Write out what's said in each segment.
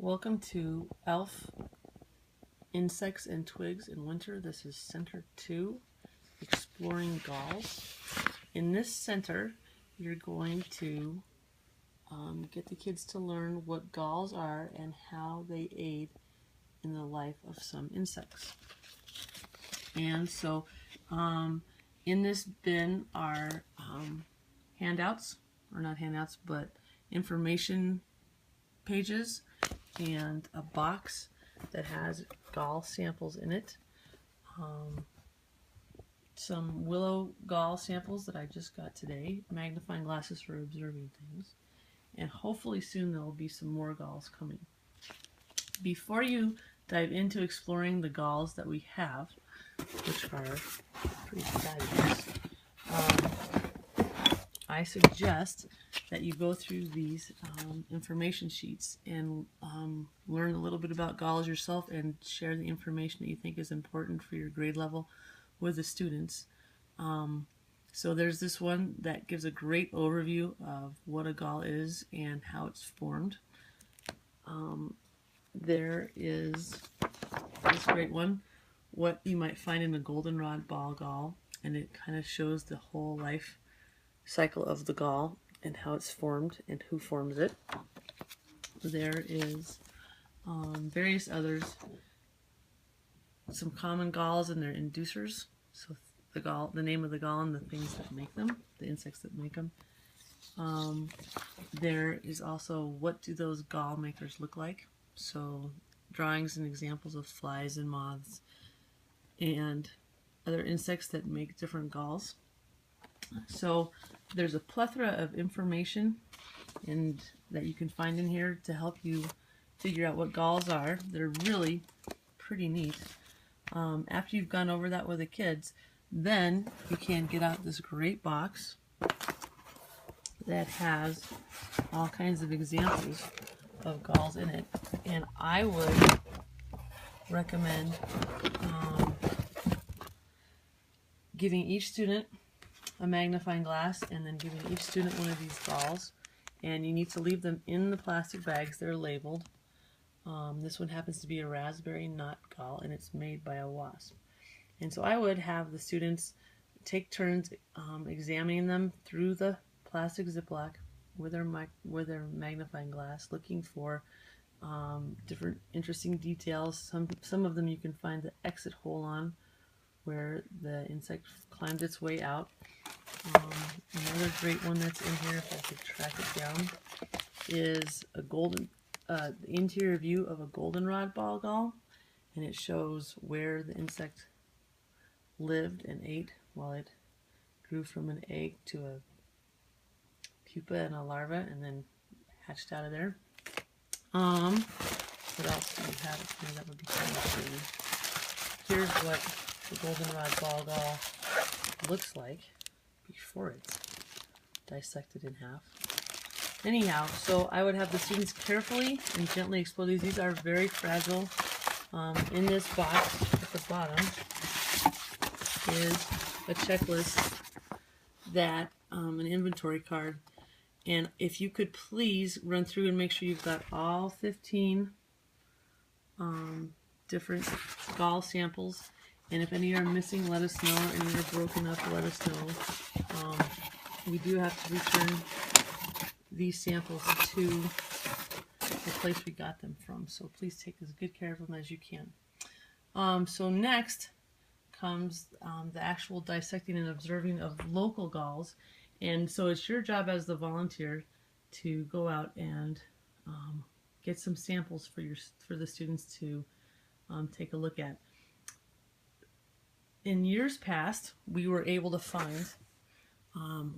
Welcome to Elf Insects and Twigs in Winter. This is Center 2, Exploring Galls. In this center, you're going to get the kids to learn what galls are and how they aid in the life of some insects. And so in this bin are handouts, or not handouts, but information pages and a box that has gall samples in it. Some willow gall samples that I just got today, magnifying glasses for observing things, and hopefully soon there will be some more galls coming. Before you dive into exploring the galls that we have, which are pretty fabulous, I suggest that you go through these information sheets and learn a little bit about galls yourself and share the information that you think is important for your grade level with the students. So there's this one that gives a great overview of what a gall is and how it's formed. There is this great one, what you might find in a goldenrod ball gall, and it kind of shows the whole life cycle of the gall and how it's formed and who forms it. There is various others, some common galls and their inducers, so the name of the gall and the things that make them, the insects that make them. There is also what do those gall makers look like, so drawings and examples of flies and moths and other insects that make different galls. So there's a plethora of information that you can find in here to help you figure out what galls are. They're really pretty neat. After you've gone over that with the kids, then you can get out this great box that has all kinds of examples of galls in it. And I would recommend giving each student a magnifying glass and then giving each student one of these galls, and you need to leave them in the plastic bags. They're labeled. This one happens to be a raspberry nut gall, and it's made by a wasp. And so I would have the students take turns examining them through the plastic Ziploc with their magnifying glass, looking for different interesting details. Some of them you can find the exit hole on, where the insect climbed its way out. Another great one that's in here, if I could track it down, is the interior view of a goldenrod ball gall, and it shows where the insect lived and ate while it grew from an egg to a pupa and a larva and then hatched out of there. What else do we have here that would be kind of pretty? Here's what the goldenrod ball gall looks like before it's dissected in half. Anyhow, so I would have the students carefully and gently explore these. These are very fragile. In this box at the bottom is a checklist, that an inventory card, and if you could please run through and make sure you've got all 15 different gall samples. And if any are missing, let us know. Or any are broken up, let us know. We do have to return these samples to the place we got them from. So please take as good care of them as you can. So next comes the actual dissecting and observing of local galls. And so it's your job as the volunteer to go out and get some samples for the students to take a look at. In years past, we were able to find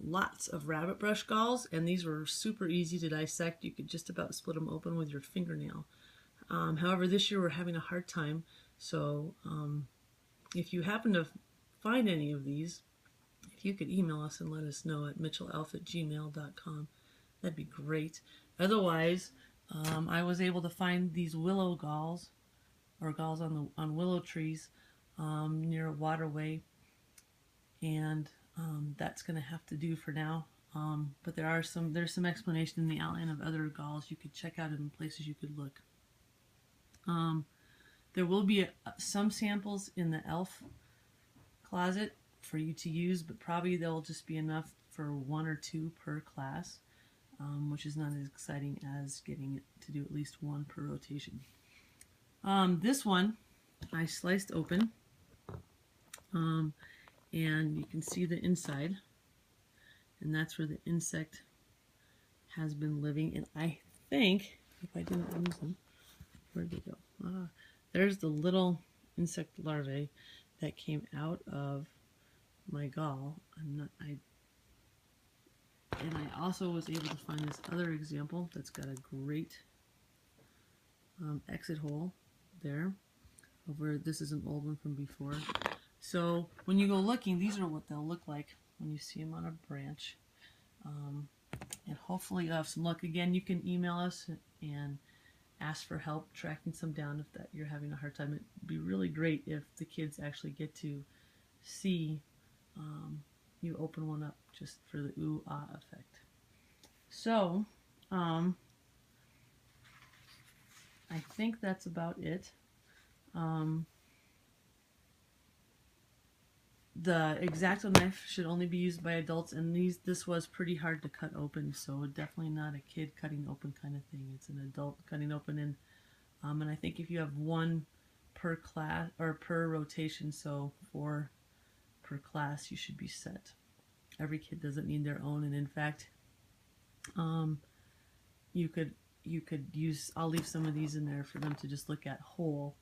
lots of rabbit brush galls, and these were super easy to dissect. You could just about split them open with your fingernail. However, this year we're having a hard time, so if you happen to find any of these, if you could email us and let us know at mitchelelf@gmail.com, that'd be great. Otherwise, I was able to find these willow galls, or galls on willow trees, near a waterway, and that's going to have to do for now. But there's some explanation in the outline of other galls you could check out and places you could look. There will be some samples in the ELF closet for you to use, but probably they'll just be enough for 1 or 2 per class, which is not as exciting as getting it to do at least 1 per rotation. This one I sliced open, and you can see the inside, and that's where the insect has been living. And I think, if I didn't lose them, where'd they go? There's the little insect larvae that came out of my gall. And I also was able to find this other example that's got a great exit hole there. Over, this is an old one from before. So when you go looking, these are what they'll look like when you see them on a branch. And hopefully you'll have some luck. Again, you can email us and ask for help tracking some down if that you're having a hard time. It'd be really great if the kids actually get to see you open one up just for the ooh-ah effect. So, I think that's about it. The X-Acto knife should only be used by adults, and this was pretty hard to cut open, so definitely not a kid cutting open kind of thing. It's an adult cutting open, and I think if you have 1 per class or per rotation, so 4 per class, you should be set. Every kid doesn't need their own, and in fact, you could use. I'll leave some of these in there for them to just look at whole,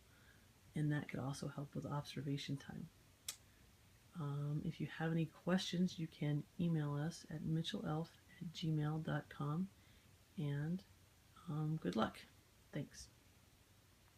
and that could also help with observation time. If you have any questions, you can email us at mitchellelf@gmail.com, and good luck. Thanks.